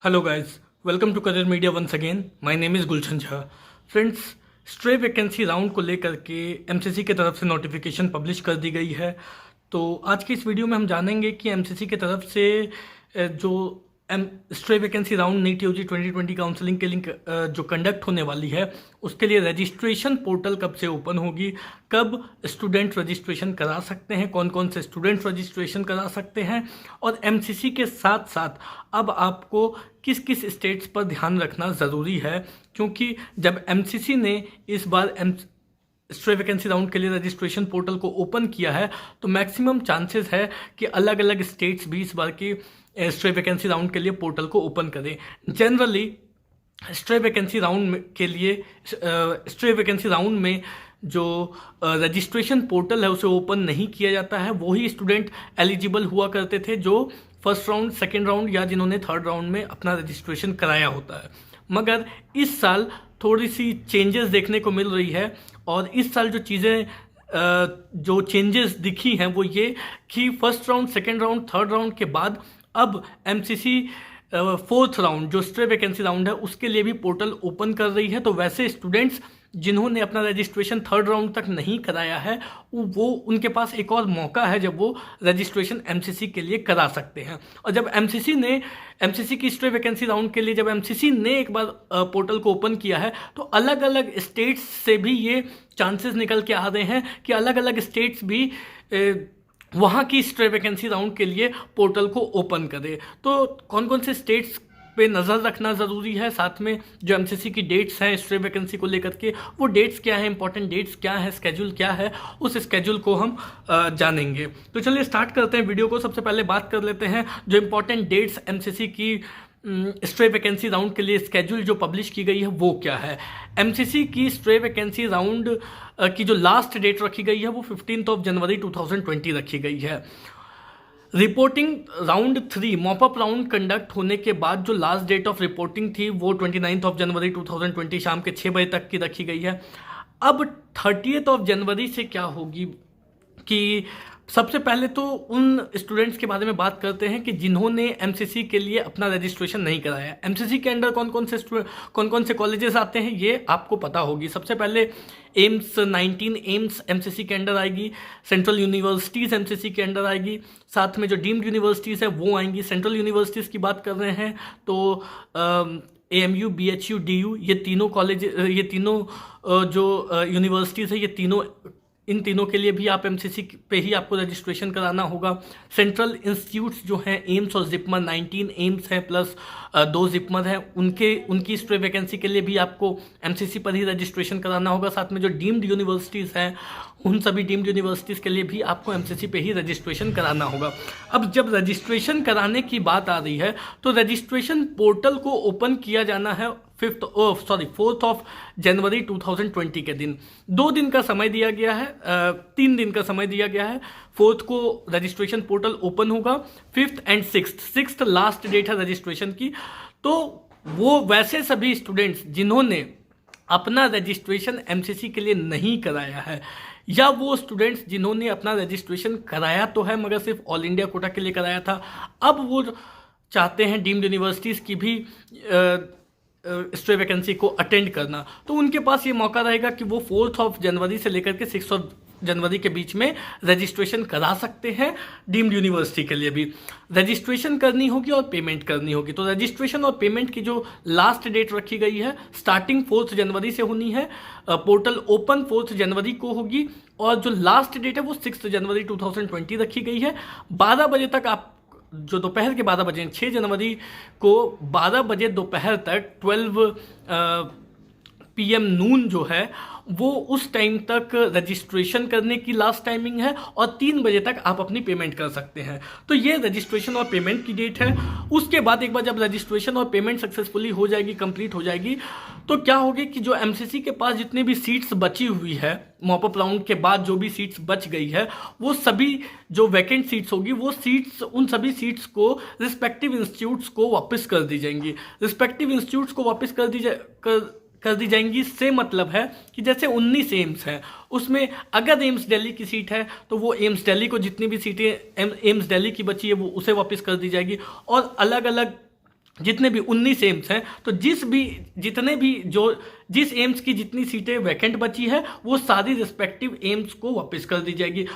Hello guys, welcome to Career Media once again. My name is Gulshan Jha. Friends, stray vacancy round को लेकर के MCC की तरफ से नोटिफिकेशन पब्लिश कर दी गई है। तो आज की इस वीडियो में हम जानेंगे कि एमसीसी की तरफ से जो stray vacancy round NEET UG 2020 counselling के लिंक जो कंडक्ट होने वाली है उसके लिए रजिस्ट्रेशन पोर्टल कब से ओपन होगी, कब स्टूडेंट रजिस्ट्रेशन करा सकते हैं, कौन कौन से स्टूडेंट रजिस्ट्रेशन करा सकते हैं, और एमसीसी के साथ साथ अब आपको किस किस स्टेट्स पर ध्यान रखना ज़रूरी है, क्योंकि जब एमसीसी ने इस बार स्ट्रे वैकेंसी राउंड के लिए रजिस्ट्रेशन पोर्टल को ओपन किया है तो मैक्सिमम चांसेस है कि अलग अलग स्टेट्स भी इस बार की स्ट्रे वैकेंसी राउंड के लिए पोर्टल को ओपन करें। जनरली स्ट्रे वैकेंसी राउंड के लिए स्ट्रे वैकेंसी राउंड में जो रजिस्ट्रेशन पोर्टल है उसे ओपन नहीं किया जाता है। वही स्टूडेंट एलिजिबल हुआ करते थे जो फर्स्ट राउंड, सेकेंड राउंड या जिन्होंने थर्ड राउंड में अपना रजिस्ट्रेशन कराया होता है। मगर इस साल थोड़ी सी चेंजेस देखने को मिल रही है और इस साल जो चेंजेस दिखी हैं वो ये कि first round, second round, third round के बाद अब एमसीसी फोर्थ राउंड जो स्ट्रे वैकेंसी राउंड है उसके लिए भी पोर्टल ओपन कर रही है। तो वैसे स्टूडेंट्स जिन्होंने अपना रजिस्ट्रेशन थर्ड राउंड तक नहीं कराया है वो उनके पास एक और मौका है जब वो रजिस्ट्रेशन एमसीसी के लिए करा सकते हैं। और जब एमसीसी की स्ट्रे वैकेंसी राउंड के लिए जब एमसीसी ने एक बार पोर्टल को ओपन किया है तो अलग अलग स्टेट्स से भी ये चांसेस निकल के आ रहे हैं कि अलग अलग स्टेट्स भी वहाँ की स्ट्रे वैकेंसी राउंड के लिए पोर्टल को ओपन करे। तो कौन कौन से स्टेट्स पे नज़र रखना ज़रूरी है, साथ में जो एमसीसी की डेट्स हैं स्ट्रे वैकेंसी को लेकर के वो डेट्स क्या है, इंपॉर्टेंट डेट्स क्या है, स्केड्यूल क्या है, उस स्केड्यूल को हम जानेंगे। तो चलिए स्टार्ट करते हैं वीडियो को। सबसे पहले बात कर लेते हैं जो इंपॉर्टेंट डेट्स एमसीसी की स्ट्रे वैकेंसी राउंड के लिए स्केड्यूल जो पब्लिश की गई है वो क्या है। एमसीसी की स्ट्रे वैकेंसी राउंड की जो लास्ट डेट रखी गई है वो 15 जनवरी 2020 रखी गई है। Reporting round 3 mop up round conduct होने के बाद जो लास्ट डेट ऑफ रिपोर्टिंग थी वो 29 जनवरी 2020 शाम के 6 बजे तक की रखी गई है। अब 30 जनवरी से क्या होगी कि सबसे पहले तो उन स्टूडेंट्स के बारे में बात करते हैं कि जिन्होंने एमसीसी के लिए अपना रजिस्ट्रेशन नहीं कराया। एमसीसी के अंडर कौन कौन से कॉलेजेस आते हैं ये आपको पता होगी। सबसे पहले एम्स 19 एम्स एमसीसी के अंडर आएगी, सेंट्रल यूनिवर्सिटीज़ एमसीसी के अंडर आएगी, साथ में जो डीम्ड यूनिवर्सिटीज़ है वो आएंगी। सेंट्रल यूनिवर्सिटीज़ की बात कर रहे हैं तो एएमयू, बीएचयू, डीयू, ये तीनों जो यूनिवर्सिटीज़ है इन तीनों के लिए भी आप एमसीसी पे ही आपको रजिस्ट्रेशन कराना होगा। सेंट्रल इंस्टीट्यूट्स जो हैं एम्स और जिपमर, 19 एम्स हैं प्लस 2 जिपमर हैं, उनकी स्ट्रे वैकेंसी के लिए भी आपको एमसीसी पर ही रजिस्ट्रेशन कराना होगा। साथ में जो डीम्ड यूनिवर्सिटीज़ हैं उन सभी डीम्ड यूनिवर्सिटीज़ के लिए भी आपको एमसीसी पे ही रजिस्ट्रेशन कराना होगा। अब जब रजिस्ट्रेशन कराने की बात आ रही है तो रजिस्ट्रेशन पोर्टल को ओपन किया जाना है 4 जनवरी 2020 के दिन। 2 दिन का समय दिया गया है, 3 दिन का समय दिया गया है। 4 को रजिस्ट्रेशन पोर्टल ओपन होगा, 5th and 6th last date है रजिस्ट्रेशन की। तो वो वैसे सभी स्टूडेंट्स जिन्होंने अपना रजिस्ट्रेशन एमसीसी के लिए नहीं कराया है या वो स्टूडेंट्स जिन्होंने अपना रजिस्ट्रेशन कराया तो है मगर सिर्फ ऑल इंडिया कोटा के लिए कराया था, अब वो चाहते हैं डीम्ड यूनिवर्सिटीज़ की भी स्ट्रे वैकेंसी को अटेंड करना, तो उनके पास ये मौका रहेगा कि वो 4 जनवरी से लेकर के 6 जनवरी के बीच में रजिस्ट्रेशन करा सकते हैं। डीम्ड यूनिवर्सिटी के लिए भी रजिस्ट्रेशन करनी होगी और पेमेंट करनी होगी। तो रजिस्ट्रेशन और पेमेंट की जो लास्ट डेट रखी गई है स्टार्टिंग 4 जनवरी से होनी है। पोर्टल ओपन 4 जनवरी को होगी और जो लास्ट डेट है वो 6 जनवरी 2020 रखी गई है। 12 बजे तक आप जो दोपहर के 12 बजे 6 जनवरी को 12 बजे दोपहर तक 12 PM नून जो है वो उस टाइम तक रजिस्ट्रेशन करने की लास्ट टाइमिंग है और 3 बजे तक आप अपनी पेमेंट कर सकते हैं। तो ये रजिस्ट्रेशन और पेमेंट की डेट है। उसके बाद एक बार जब रजिस्ट्रेशन और पेमेंट सक्सेसफुली हो जाएगी, कंप्लीट हो जाएगी, तो क्या होगी कि जो एमसीसी के पास जितनी भी सीट्स बची हुई है मॉपअप राउंड के बाद जो भी सीट्स बच गई है वो सभी जो वैकेंट सीट्स होगी वो सीट्स उन सभी सीट्स को रिस्पेक्टिव इंस्टीट्यूट्स को वापस कर दी जाएंगी। रिस्पेक्टिव इंस्टीट्यूट्स को वापस कर दी जाएंगी से मतलब है कि जैसे 19 एम्स हैं उसमें अगर एम्स दिल्ली की सीट है तो वो एम्स दिल्ली को जितनी भी सीटें एम्स दिल्ली की बची है वो उसे वापस कर दी जाएगी। और अलग अलग जितने भी 19 एम्स हैं, तो जिस एम्स की जितनी सीटें वैकेंट बची है वो सारी रिस्पेक्टिव एम्स को वापस कर दी जाएगी।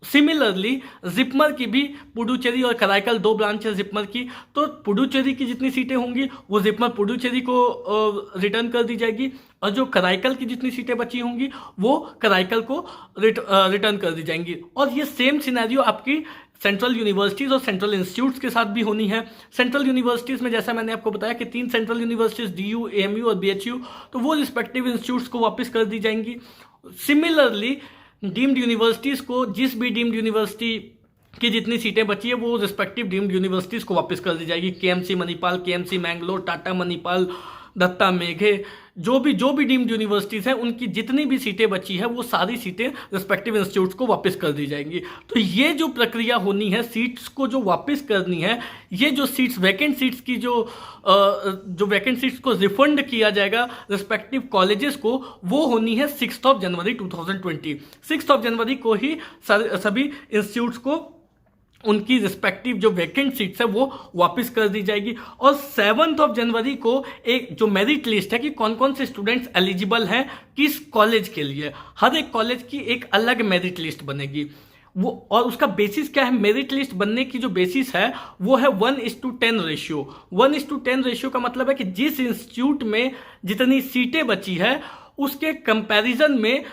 सिमिलरली जिपमर की भी पुडुचेरी और कराईकल 2 ब्रांच है जिपमर की, तो पुडुचेरी की जितनी सीटें होंगी वो जिपमर पुडुचेरी को रिटर्न कर दी जाएगी, और जो कराईकल की जितनी सीटें बची होंगी वो कराईकल को रिटर्न कर दी जाएंगी। और ये सेम सिनेरियो आपकी सेंट्रल यूनिवर्सिटीज़ और सेंट्रल इंस्टीट्यूट्स के साथ भी होनी है। सेंट्रल यूनिवर्सिटीज़ में जैसा मैंने आपको बताया कि 3 सेंट्रल यूनिवर्सिटीज़ DU, AMU और BHU, तो वो रिस्पेक्टिव इंस्टीट्यूट्स को वापस कर दी जाएंगी। सिमिलरली डीम्ड यूनिवर्सिटीज़ को, जिस भी डीम्ड यूनिवर्सिटी की जितनी सीटें बची है वो रिस्पेक्टिव डीम्ड यूनिवर्सिटीज़ को वापस कर दी जाएगी। KMC मणिपाल, KMC मैंगलोर, टाटा मणिपाल, दत्ता मेघे, जो भी डीम्ड यूनिवर्सिटीज़ हैं उनकी जितनी भी सीटें बची है वो सारी सीटें रिस्पेक्टिव इंस्टीट्यूट्स को वापस कर दी जाएंगी। तो ये जो प्रक्रिया होनी है सीट्स को जो वापस करनी है, ये जो सीट्स वैकेंट सीट्स की जो वैकेंट सीट्स को रिफंड किया जाएगा रिस्पेक्टिव कॉलेजेस को, वो होनी है 6 जनवरी 2020। 6 जनवरी को ही सभी इंस्टीट्यूट्स को उनकी रिस्पेक्टिव जो वैकेंट सीट्स है वो वापस कर दी जाएगी। और 7 जनवरी को एक जो मेरिट लिस्ट है कि कौन कौन से स्टूडेंट्स एलिजिबल हैं किस कॉलेज के लिए, हर एक कॉलेज की एक अलग मेरिट लिस्ट बनेगी वो, और उसका बेसिस क्या है, मेरिट लिस्ट बनने की जो बेसिस है वो है 1:10 रेशियो। 1:10 रेशियो का मतलब है कि जिस इंस्टीट्यूट में जितनी सीटें बची है उसके कंपैरिजन में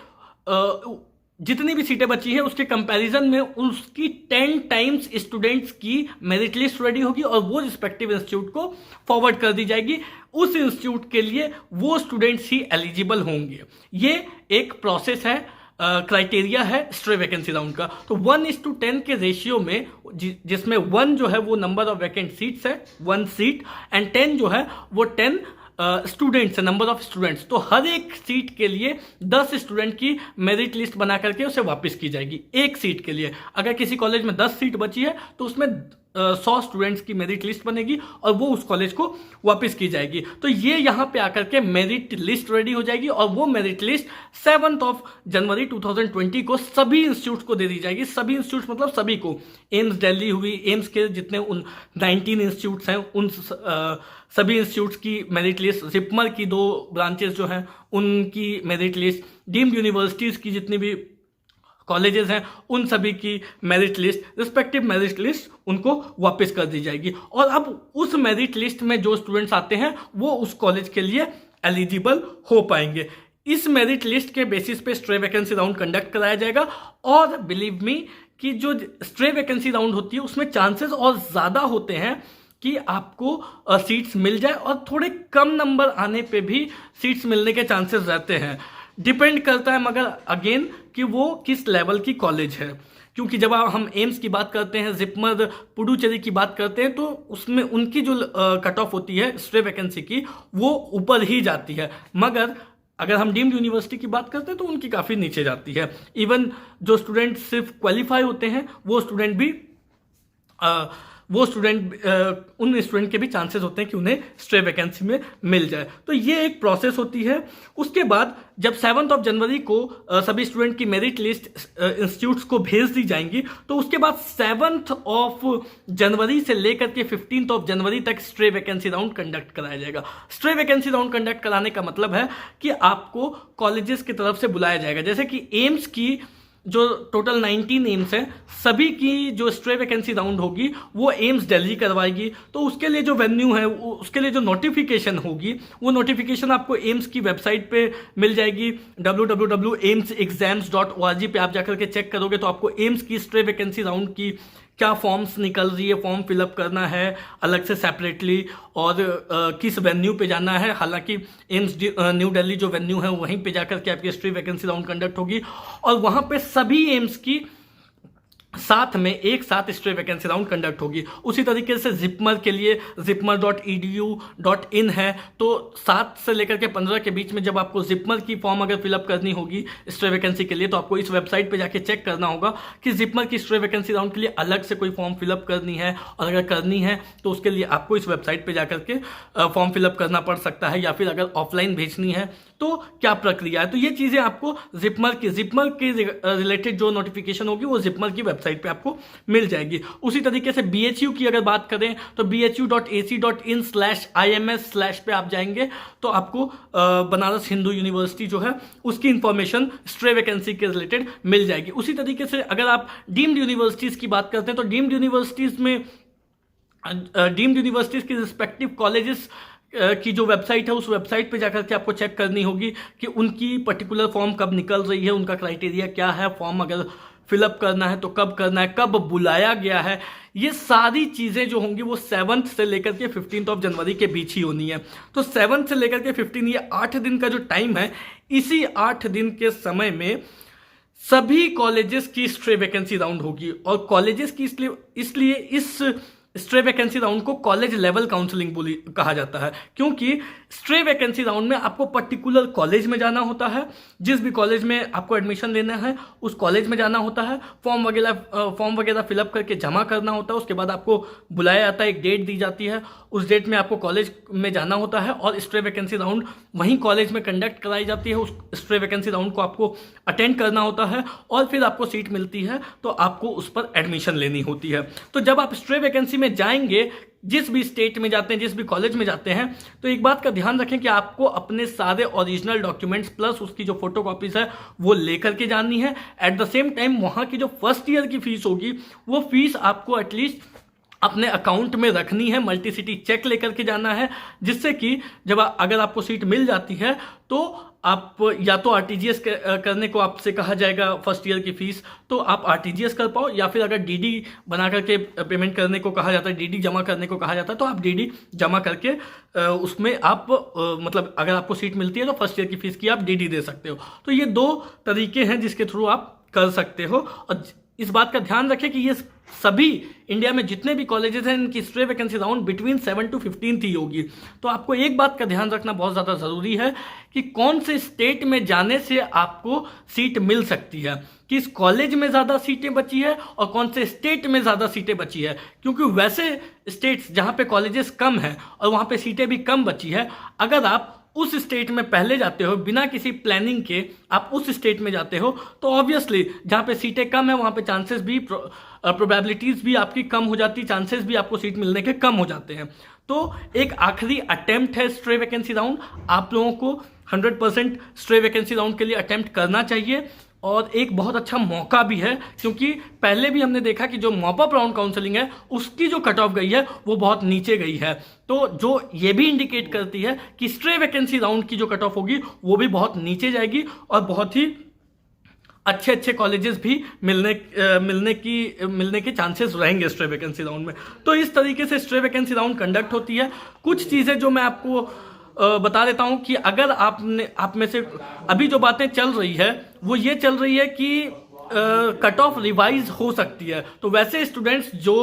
जितनी भी सीटें बची है उसके कंपैरिजन में उसकी 10 टाइम्स स्टूडेंट्स की मेरिट लिस्ट रेडी होगी और वो रिस्पेक्टिव इंस्टीट्यूट को फॉरवर्ड कर दी जाएगी। उस इंस्टीट्यूट के लिए वो स्टूडेंट्स ही एलिजिबल होंगे। ये एक प्रोसेस है, क्राइटेरिया है स्ट्रे वैकेंसी राउंड का। तो 1:10 के रेशियो में जिसमें 1 जो है वो नंबर ऑफ वैकेंट सीट्स है, 1 सीट, एंड 10 जो है वो 10 स्टूडेंट्स है, नंबर ऑफ स्टूडेंट्स। तो हर एक सीट के लिए 10 स्टूडेंट की मेरिट लिस्ट बना करके उसे वापस की जाएगी एक सीट के लिए। अगर किसी कॉलेज में 10 सीट बची है तो उसमें 100 स्टूडेंट्स की मेरिट लिस्ट बनेगी और वो उस कॉलेज को वापस की जाएगी। तो ये यहाँ पे आकर के मेरिट लिस्ट रेडी हो जाएगी और वो मेरिट लिस्ट 7 जनवरी 2020 को सभी इंस्टीट्यूट्स को दे दी जाएगी। सभी इंस्टीट्यूट्स मतलब सभी को, एम्स दिल्ली हुई, एम्स के जितने 19 इंस्टीट्यूट्स हैं उन सभी इंस्टीट्यूट्स की मेरिट लिस्ट, जिपमर की 2 ब्रांचेस जो हैं उनकी मेरिट लिस्ट, डीम्ड यूनिवर्सिटीज़ की जितनी भी कॉलेजेस हैं उन सभी की merit list, respective merit list उनको वापस कर दी जाएगी। और अब उस मेरिट लिस्ट में जो स्टूडेंट्स आते हैं वो उस कॉलेज के लिए एलिजिबल हो पाएंगे। इस मेरिट लिस्ट के बेसिस पे स्ट्रे वैकेंसी राउंड कंडक्ट कराया जाएगा। और बिलीव मी कि जो स्ट्रे वैकेंसी राउंड होती है उसमें चांसेस और ज़्यादा होते हैं कि आपको सीट्स मिल जाए, और थोड़े कम नंबर आने पे भी सीट्स मिलने के चांसेस रहते हैं। डिपेंड करता है मगर अगेन कि वो किस लेवल की कॉलेज है, क्योंकि जब हम एम्स की बात करते हैं, जिपमर, पुडुचेरी की बात करते हैं तो उसमें उनकी जो कट ऑफ होती है स्ट्रे वैकेंसी की वो ऊपर ही जाती है, मगर अगर हम डीम्ड यूनिवर्सिटी की बात करते हैं तो उनकी काफ़ी नीचे जाती है। इवन जो स्टूडेंट सिर्फ क्वालिफाई होते हैं वो स्टूडेंट भी उन स्टूडेंट के भी चांसेस होते हैं कि उन्हें स्ट्रे वैकेंसी में मिल जाए। तो ये एक प्रोसेस होती है। उसके बाद जब 7 जनवरी को सभी स्टूडेंट की मेरिट लिस्ट इंस्टीट्यूट्स को भेज दी जाएंगी, तो उसके बाद 7 जनवरी से लेकर के 15 जनवरी तक स्ट्रे वैकेंसी राउंड कंडक्ट कराया जाएगा। स्ट्रे वैकेंसी राउंड कंडक्ट कराने का मतलब है कि आपको कॉलेजेस की तरफ से बुलाया जाएगा। जैसे कि एम्स की जो टोटल 19 एम्स हैं सभी की जो स्ट्रे वैकेंसी राउंड होगी वो एम्स दिल्ली करवाएगी। तो उसके लिए जो वेन्यू है, उसके लिए जो नोटिफिकेशन होगी वो नोटिफिकेशन आपको एम्स की वेबसाइट पे मिल जाएगी। www.aimsexams.org पे आप जाकर के चेक करोगे तो आपको एम्स की स्ट्रे वैकेंसी राउंड की क्या फॉर्म्स निकल रही है, फॉर्म फिलअप करना है अलग से सेपरेटली, और किस वेन्यू पे जाना है। हालांकि एम्स न्यू दिल्ली जो वेन्यू है वहीं पे जाकर के आपकी स्ट्रे वैकेंसी राउंड कंडक्ट होगी, और वहाँ पे सभी एम्स की साथ में एक साथ स्ट्रे वैकेंसी राउंड कंडक्ट होगी। उसी तरीके से जिपमर के लिए zipmer.edu.in है, तो 7 से लेकर के 15 के बीच में जब आपको जिपमर की फॉर्म अगर फिलअप करनी होगी स्ट्रे वैकेंसी के लिए तो आपको इस वेबसाइट पे जाके चेक करना होगा कि जिपमर की स्ट्रे वैकेंसी राउंड के लिए अलग से कोई फॉर्म फिलअप करनी है, और अगर करनी है तो उसके लिए आपको इस वेबसाइट पर जाकर के फॉर्म फिलअप करना पड़ सकता है, या फिर अगर ऑफलाइन भेजनी है तो क्या प्रक्रिया है। तो ये चीज़ें आपको जिपमर के रिलेटेड जो नोटिफिकेशन होगी वो जिपमर की वेबसाइट पे आपको मिल जाएगी। उसी तरीके से BHU की अगर बात करें तो bhu.ac.in/IMS/ पे आप जाएंगे तो आपको बनारस हिंदू यूनिवर्सिटी जो है उसकी इंफॉर्मेशन स्ट्रे वैकेंसी के रिलेटेड मिल जाएगी। उसी तरीके से अगर आप डीम्ड यूनिवर्सिटीज़ की बात करते हैं तो डीम्ड यूनिवर्सिटीज़ की रिस्पेक्टिव कॉलेजेस की जो वेबसाइट है उस वेबसाइट पे जाकर के आपको चेक करनी होगी कि उनकी पर्टिकुलर फॉर्म कब निकल रही है, उनका क्राइटेरिया क्या है, फॉर्म अगर फिलअप करना है तो कब करना है, कब बुलाया गया है। ये सारी चीज़ें जो होंगी वो 7 से लेकर के 15 जनवरी के बीच ही होनी है। तो 7 से लेकर के 15 ये 8 दिन का जो टाइम है, इसी 8 दिन के समय में सभी कॉलेजेस की स्ट्रे वैकेंसी राउंड होगी। और कॉलेजेस की इसलिए इस स्ट्रे वैकेंसी राउंड को कॉलेज लेवल काउंसलिंग कहा जाता है, क्योंकि स्ट्रे वैकेंसी राउंड में आपको पर्टिकुलर कॉलेज में जाना होता है। जिस भी कॉलेज में आपको एडमिशन लेना है उस कॉलेज में जाना होता है, फॉर्म वगैरह फिलअप करके जमा करना होता है। उसके बाद आपको बुलाया जाता है, एक डेट दी जाती है, उस डेट में आपको कॉलेज में जाना होता है और स्ट्रे वैकेंसी राउंड वहीं कॉलेज में कंडक्ट कराई जाती है। उस स्ट्रे वैकेंसी राउंड को आपको अटेंड करना होता है और फिर आपको सीट मिलती है तो आपको उस पर एडमिशन लेनी होती है। तो जब आप स्ट्रे वैकेंसी में जाएंगे, जिस भी स्टेट में जाते हैं, जिस भी कॉलेज में जाते हैं, तो एक बात का ध्यान रखें कि आपको अपने सारे ओरिजिनल डॉक्यूमेंट्स प्लस उसकी जो फोटो कॉपीज है वो लेकर के जानी है। एट द सेम टाइम वहाँ की जो फर्स्ट ईयर की फीस होगी वो फीस आपको एटलीस्ट अपने अकाउंट में रखनी है, मल्टी सिटी चेक लेकर के जाना है, जिससे कि जब अगर आपको सीट मिल जाती है तो आप या तो आरटीजीएस करने को आपसे कहा जाएगा फर्स्ट ईयर की फीस, तो आप आरटीजीएस कर पाओ, या फिर अगर डीडी बना करके पेमेंट करने को कहा जाता है, डीडी जमा करने को कहा जाता है, तो आप डीडी जमा करके उसमें आप मतलब अगर आपको सीट मिलती है तो फर्स्ट ईयर की फीस की आप डीडी दे सकते हो। तो ये 2 तरीके हैं जिसके थ्रू आप कर सकते हो। और इस बात का ध्यान रखें कि ये सभी इंडिया में जितने भी कॉलेजेस हैं इनकी stray vacancy round between 7 to 15 ही होगी। तो आपको एक बात का ध्यान रखना बहुत ज़्यादा ज़रूरी है कि कौन से स्टेट में जाने से आपको सीट मिल सकती है, किस कॉलेज में ज़्यादा सीटें बची है और कौन से स्टेट में ज़्यादा सीटें बची है। क्योंकि वैसे स्टेट्स जहाँ पे कॉलेजेस कम हैं और वहाँ पे सीटें भी कम बची है, अगर आप उस स्टेट में पहले जाते हो बिना किसी प्लानिंग के, आप उस स्टेट में जाते हो तो ऑब्वियसली जहाँ पे सीटें कम है वहाँ पे चांसेस भी प्रोबेबिलिटीज़ भी आपकी कम हो जाती, चांसेस भी आपको सीट मिलने के कम हो जाते हैं। तो एक आखिरी अटेम्प्ट है स्ट्रे वैकेंसी राउंड, आप लोगों को 100% स्ट्रे वैकेंसी राउंड के लिए अटेम्प्ट करना चाहिए। और एक बहुत अच्छा मौका भी है, क्योंकि पहले भी हमने देखा कि जो मॉप अप राउंड काउंसलिंग है उसकी जो कट ऑफ गई है वो बहुत नीचे गई है। तो जो ये भी इंडिकेट करती है कि स्ट्रे वैकेंसी राउंड की जो कट ऑफ होगी वो भी बहुत नीचे जाएगी और बहुत ही अच्छे कॉलेजेस भी मिलने के चांसेस रहेंगे स्ट्रे वैकेंसी राउंड में। तो इस तरीके से स्ट्रे वैकेंसी राउंड कंडक्ट होती है। कुछ चीज़ें जो मैं आपको बता देता हूं कि अगर आप में से अभी जो बातें चल रही है वो ये चल रही है कि कट ऑफ रिवाइज हो सकती है। तो वैसे स्टूडेंट्स जो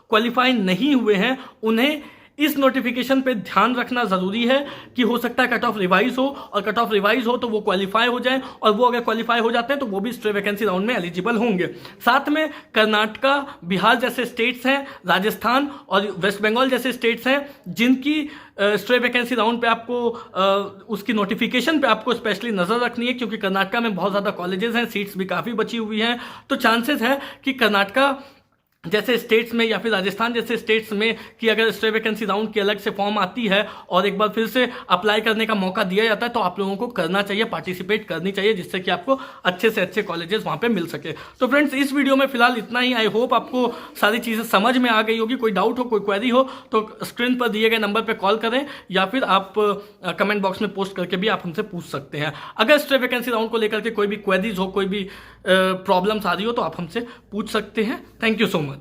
क्वालिफाई नहीं हुए हैं उन्हें इस नोटिफिकेशन पे ध्यान रखना ज़रूरी है कि हो सकता है कट ऑफ रिवाइज हो, और कट ऑफ रिवाइज हो तो वो क्वालिफाई हो जाए, और वो अगर क्वालिफाई हो जाते हैं तो वो भी स्ट्रे वैकेंसी राउंड में एलिजिबल होंगे। साथ में कर्नाटका, बिहार जैसे स्टेट्स हैं, राजस्थान और वेस्ट बंगाल जैसे स्टेट्स हैं जिनकी स्ट्रे वैकेंसी राउंड पे आपको उसकी नोटिफिकेशन पे आपको स्पेशली नज़र रखनी है, क्योंकि कर्नाटका में बहुत ज़्यादा कॉलेजेस हैं, सीट्स भी काफ़ी बची हुई हैं। तो चांसेस है कि कर्नाटका जैसे स्टेट्स में या फिर राजस्थान जैसे स्टेट्स में कि अगर स्ट्रे वैकेंसी राउंड की अलग से फॉर्म आती है और एक बार फिर से अप्लाई करने का मौका दिया जाता है तो आप लोगों को करना चाहिए, पार्टिसिपेट करनी चाहिए, जिससे कि आपको अच्छे से अच्छे कॉलेजेस वहाँ पे मिल सके। तो फ्रेंड्स इस वीडियो में फिलहाल इतना ही। आई होप आपको सारी चीज़ें समझ में आ गई होगी। कोई डाउट हो, कोई क्वेरी हो तो स्क्रीन पर दिए गए नंबर पर कॉल करें या फिर आप कमेंट बॉक्स में पोस्ट करके भी आप हमसे पूछ सकते हैं। अगर स्ट्रे वैकेंसी राउंड को लेकर के कोई भी क्वेरीज हो, कोई भी प्रॉब्लम्स आ रही हो तो आप हमसे पूछ सकते हैं। Thank you so much.